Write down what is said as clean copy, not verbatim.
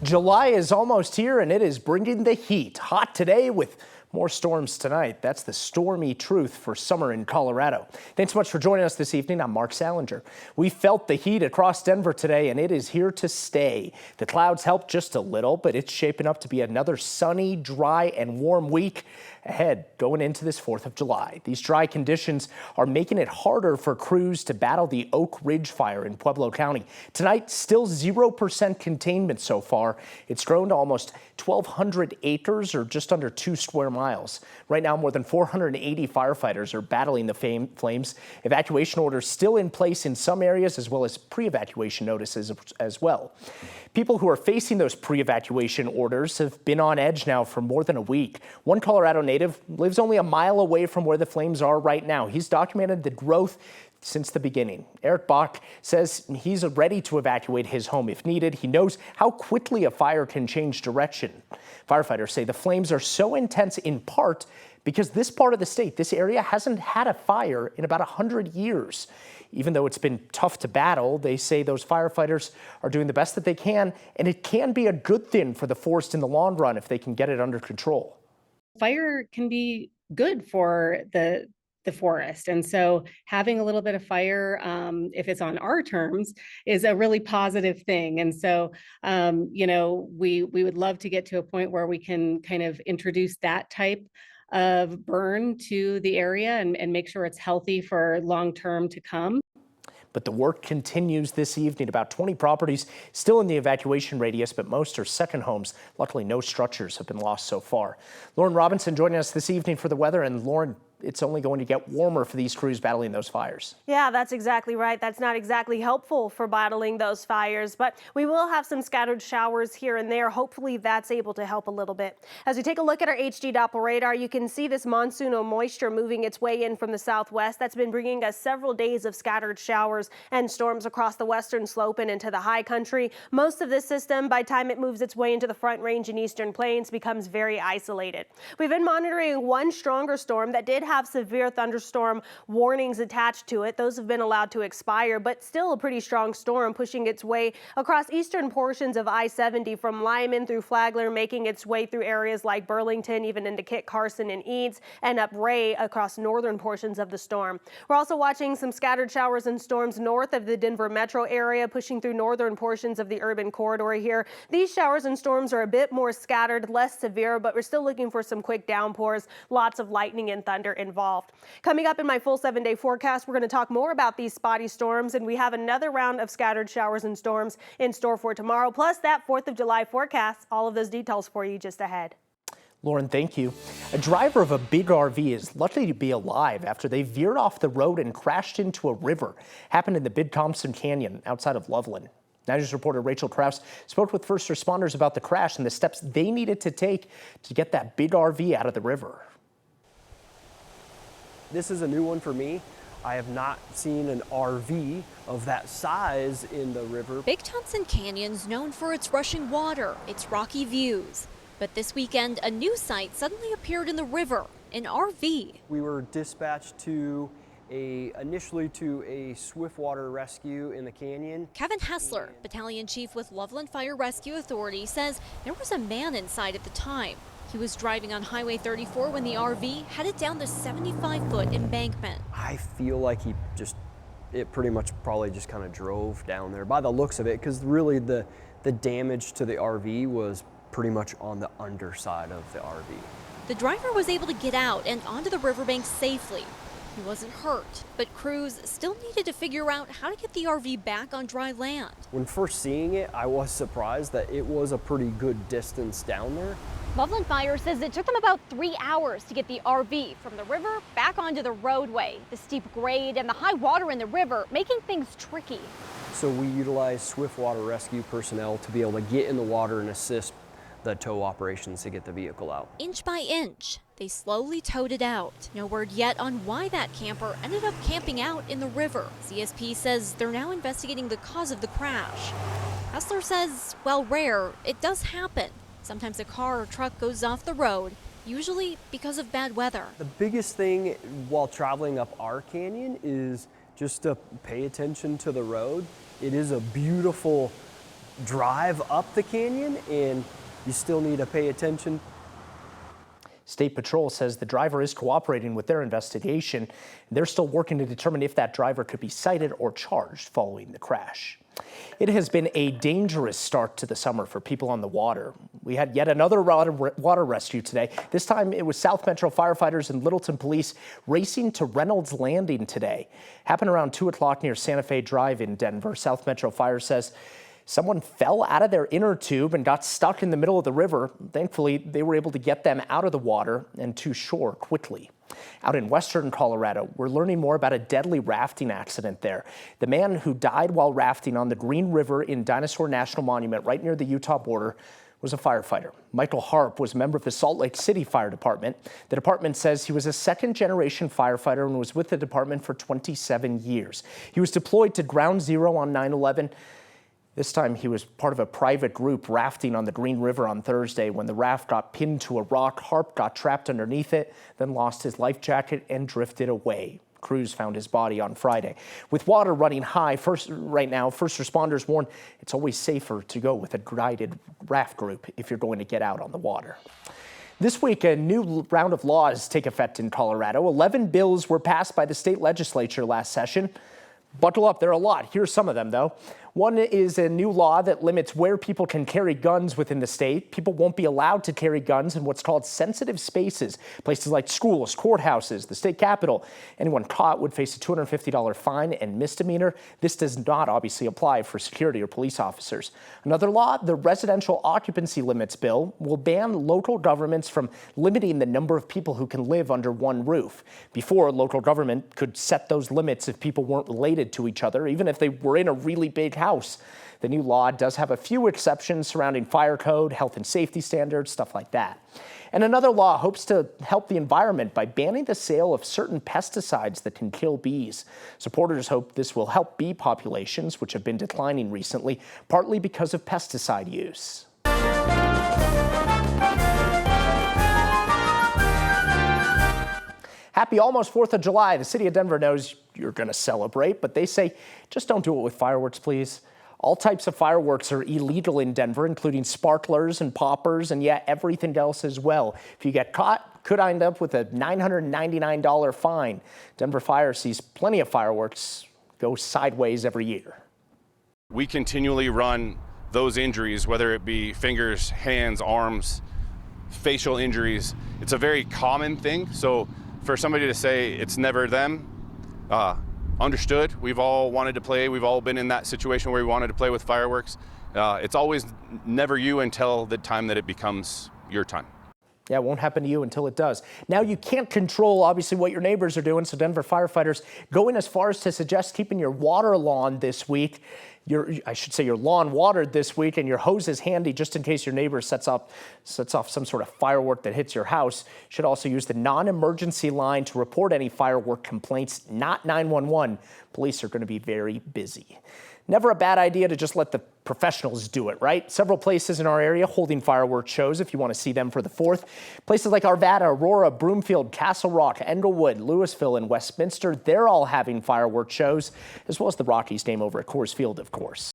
July is almost here and it is bringing the heat. Hot today with more storms tonight. That's the stormy truth for summer in Colorado. Thanks so much for joining us this evening. I'm Mark Salinger. We felt the heat across Denver today and it is here to stay. The clouds helped just a little, but it's shaping up to be another sunny, dry and warm week ahead going into this 4th of July. These dry conditions are making it harder for crews to battle the Oak Ridge fire in Pueblo County. Tonight, still 0% containment so far. It's grown to almost 1,200 acres or just under 2 square miles. Right now, more than 480 firefighters are battling the flames. Evacuation orders still in place in some areas, as well as pre-evacuation notices as well. People who are facing those pre-evacuation orders have been on edge now for more than a week. One Colorado native lives only a mile away from where the flames are right now. He's documented the growth since the beginning. Eric Bach says he's ready to evacuate his home if needed. He knows how quickly a fire can change direction. Firefighters say the flames are so intense in part because this part of the state, this area, hasn't had a fire in about 100 years. Even though it's been tough to battle, they say those firefighters are doing the best that they can, and it can be a good thing for the forest in the long run if they can get it under control. Fire can be good for the forest. And so having a little bit of fire, if it's on our terms, is a really positive thing. And so, we would love to get to a point where we can kind of introduce that type of burn to the area and make sure it's healthy for long term to come. But the work continues this evening. About 20 properties still in the evacuation radius, but most are second homes. Luckily, no structures have been lost so far. Lauren Robinson joining us this evening for the weather. And Lauren, it's only going to get warmer for these crews battling those fires. Yeah, that's exactly right. That's not exactly helpful for battling those fires, but we will have some scattered showers here and there. Hopefully that's able to help a little bit. As we take a look at our HD Doppler radar, you can see this monsoonal moisture moving its way in from the southwest. That's been bringing us several days of scattered showers and storms across the western slope and into the high country. Most of this system, by the time it moves its way into the Front Range and Eastern Plains, becomes very isolated. We've been monitoring one stronger storm that did have severe thunderstorm warnings attached to it. Those have been allowed to expire, but still a pretty strong storm pushing its way across eastern portions of I-70 from Lyman through Flagler, making its way through areas like Burlington, even into Kit Carson and Eads, and up Ray across northern portions of the storm. We're also watching some scattered showers and storms north of the Denver metro area, pushing through northern portions of the urban corridor here. These showers and storms are a bit more scattered, less severe, but we're still looking for some quick downpours, lots of lightning and thunder involved. Coming up in my full 7-day forecast, we're going to talk more about these spotty storms, and we have another round of scattered showers and storms in store for tomorrow, plus that 4th of July forecast. All of those details for you just ahead. Lauren, thank you. A driver of a big RV is lucky to be alive after they veered off the road and crashed into a river. Happened in the Big Thompson Canyon outside of Loveland. Now News reporter Rachel Krause spoke with first responders about the crash and the steps they needed to take to get that big RV out of the river. This is a new one for me. I have not seen an RV of that size in the river. Big Thompson Canyon's known for its rushing water, its rocky views. But this weekend, a new sight suddenly appeared in the river, an RV. We were dispatched initially to a swiftwater rescue in the canyon. Kevin Hessler, Battalion Chief with Loveland Fire Rescue Authority, says there was a man inside at the time. He was driving on Highway 34 when the RV headed down the 75-foot embankment. I feel like it pretty much probably just kind of drove down there by the looks of it, because really the damage to the RV was pretty much on the underside of the RV. The driver was able to get out and onto the riverbank safely. He wasn't hurt, but crews still needed to figure out how to get the RV back on dry land. When first seeing it, I was surprised that it was a pretty good distance down there. Loveland Fire says it took them about 3 hours to get the RV from the river back onto the roadway. The steep grade and the high water in the river making things tricky. So we utilized swiftwater rescue personnel to be able to get in the water and assist the tow operations to get the vehicle out. Inch by inch, they slowly towed it out. No word yet on why that camper ended up camping out in the river. CSP says they're now investigating the cause of the crash. Hessler says, while rare, it does happen. Sometimes a car or truck goes off the road, usually because of bad weather. The biggest thing while traveling up our canyon is just to pay attention to the road. It is a beautiful drive up the canyon, and you still need to pay attention. State Patrol says the driver is cooperating with their investigation. They're still working to determine if that driver could be cited or charged following the crash. It has been a dangerous start to the summer for people on the water. We had yet another water rescue today. This time it was South Metro firefighters and Littleton police racing to Reynolds Landing today. Happened around 2 o'clock near Santa Fe Drive in Denver. South Metro Fire says someone fell out of their inner tube and got stuck in the middle of the river. Thankfully, they were able to get them out of the water and to shore quickly. Out in western Colorado, we're learning more about a deadly rafting accident there. The man who died while rafting on the Green River in Dinosaur National Monument right near the Utah border was a firefighter. Michael Harp was a member of the Salt Lake City Fire Department. The department says he was a second-generation firefighter and was with the department for 27 years. He was deployed to Ground Zero on 9/11. This time he was part of a private group rafting on the Green River on Thursday. When the raft got pinned to a rock, Harp got trapped underneath it, then lost his life jacket and drifted away. Crews found his body on Friday. With water running high right now, first responders warn it's always safer to go with a guided raft group if you're going to get out on the water. This week, a new round of laws take effect in Colorado. 11 bills were passed by the state legislature last session. Buckle up, there are a lot. Here's some of them, though. One is a new law that limits where people can carry guns within the state. People won't be allowed to carry guns in what's called sensitive spaces, places like schools, courthouses, the state capitol. Anyone caught would face a $250 fine and misdemeanor. This does not obviously apply for security or police officers. Another law, the residential occupancy limits bill, will ban local governments from limiting the number of people who can live under one roof. Before, local government could set those limits if people weren't related to each other, even if they were in a really big house. The new law does have a few exceptions surrounding fire code, health and safety standards, stuff like that. And another law hopes to help the environment by banning the sale of certain pesticides that can kill bees. Supporters hope this will help bee populations, which have been declining recently, partly because of pesticide use. Happy almost 4th of July. The city of Denver knows you're going to celebrate, but they say just don't do it with fireworks, please. All types of fireworks are illegal in Denver, including sparklers and poppers, and yet everything else as well. If you get caught, could end up with a $999 fine. Denver Fire sees plenty of fireworks go sideways every year. We continually run those injuries, whether it be fingers, hands, arms, facial injuries. It's a very common thing. So for somebody to say it's never them, understood. We've all wanted to play. We've all been in that situation where we wanted to play with fireworks. It's always never you until the time that it becomes your time. Yeah, it won't happen to you until it does. Now, you can't control, obviously, what your neighbors are doing, so Denver firefighters going as far as to suggest keeping your water lawn this week, your lawn watered this week, and your hoses handy just in case your neighbor sets off some sort of firework that hits your house. Should also use the non-emergency line to report any firework complaints, not 911. Police are going to be very busy. Never a bad idea to just let the professionals do it, right? Several places in our area holding fireworks shows if you want to see them for the 4th. Places like Arvada, Aurora, Broomfield, Castle Rock, Englewood, Louisville, and Westminster, they're all having fireworks shows, as well as the Rockies game over at Coors Field, of course.